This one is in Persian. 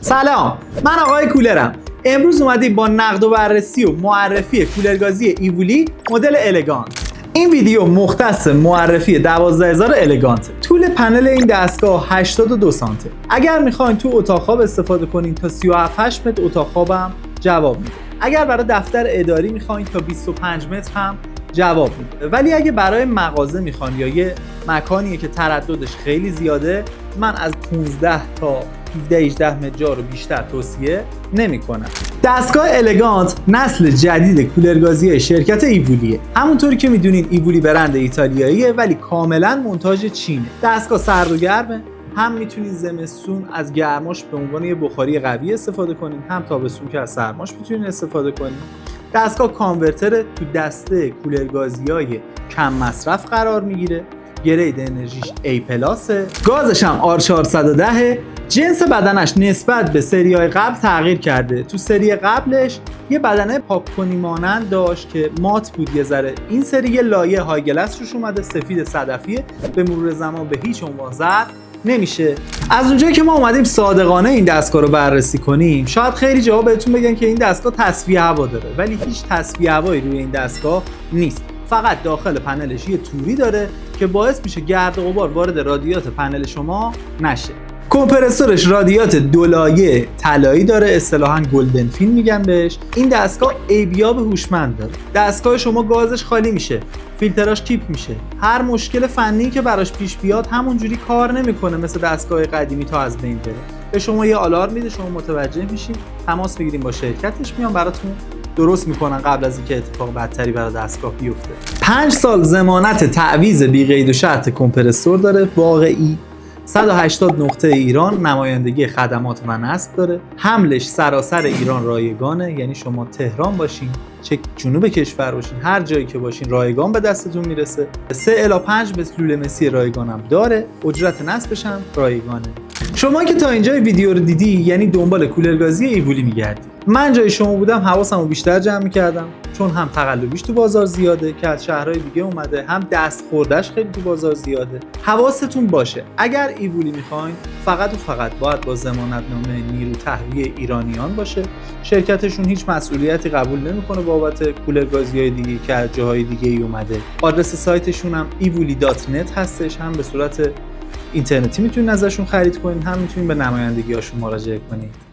سلام، من آقای کولرم. امروز اومدیم با نقد و بررسی و معرفی کولرگازی ایوولی مدل الگانت. این ویدیو مختص معرفی 12000 الگانت. طول پنل این دستگاه 82 سانته. اگر میخواین تو اتاق خواب استفاده کنین تا 37 متر اتاق خوابم جواب میده. اگر برای دفتر اداری میخواین تا 25 متر هم جواب میده. ولی اگه برای مغازه میخوان یا یه مکانیه که ترددش خیلی زیاده، من از 15 تا 17-18 متر جا رو بیشتر توصیه نمی‌کنم. دستگاه الگانت نسل جدید کولرگازی شرکت ایوولیه. همونطوری که میدونین ایوولی برند ایتالیاییه ولی کاملا منتاج چینه. دستگاه سرد و گرمه. هم میتونین زمستون از گرماش به عنوان یه بخاری قوی استفاده کنین، هم تابستون که از سرماش میتونین استفاده کنین. دستگاه کانورتر تو دسته کولرگازیای کم مصرف قرار میگیره. گرید انرژیش A+، گازش هم R410. جنس بدنش نسبت به سری‌های قبل تغییر کرده. تو سری قبلش یه بدنه پاک‌کنی مانند داشت که مات بود یه ذره. این سری یه لایه های گلس روش اومده، سفید صدفیه، به مرور زمان به هیچ عنوان زرد نمیشه. از اونجایی که ما اومدیم صادقانه این دستگاه رو بررسی کنیم، شاید خیلی جاها بهتون بگن که این دستگاه تصفیه هوا داره، ولی هیچ تصفیه هوایی روی این دستگاه نیست. فقط داخل پنلش یه توری داره که باعث میشه گرد و غبار وارد رادیات پنل شما نشه. کمپرسورش رادیات دولایه طلایی داره، اصطلاحاً گلدن فین میگن بهش. این دستگاه ایبیاب هوشمند داره. دستگاه شما گازش خالی میشه، فیلتراش کیپ میشه. هر مشکل فنی که براش پیش بیاد همونجوری کار نمیکنه مثل دستگاه قدیمی تا از بین بره. به شما یه آلارم میده، شما متوجه میشین، تماس بگیریم با شرکتش، میان براتون درست میکنن قبل از اینکه اتفاق بدتری برای دستگاه بیفته. 5 سال ضمانت تعویض بی قید و شرط کمپرسور داره واقعی. 180 نقطه ایران نمایندگی خدمات و نصب داره. حملش سراسر ایران رایگانه، یعنی شما تهران باشین چه جنوب کشور باشین، هر جایی که باشین رایگان به دستتون میرسه. 3 الی 5 متر لوله مسی رایگانم داره. اجرت نصبش هم رایگانه. شما که تا اینجای ویدیو رو دیدی یعنی دنبال کولرگازی ایوولی میگردی. من جای شما بودم حواسمو بیشتر جمع میکردم، چون هم تقلبیش تو بازار زیاده که از شهرهای دیگه اومده، هم دست خوردش خیلی تو بازار زیاده. حواستون باشه اگر ایوولی میخواین فقط و فقط باید با ضمانتنامه نیرو تهویه ایرانیان باشه. شرکتشون هیچ مسئولیتی قبول نمیکنه بابت کولرگازی‌های دیگه که از جاهای دیگه ای اومده. آدرس سایتشون هم evuli.net هستش، هم به صورت اینترنتی میتونید ازشون خرید کنین، هم میتونید به نمایندگی‌هاشون مراجعه کنید.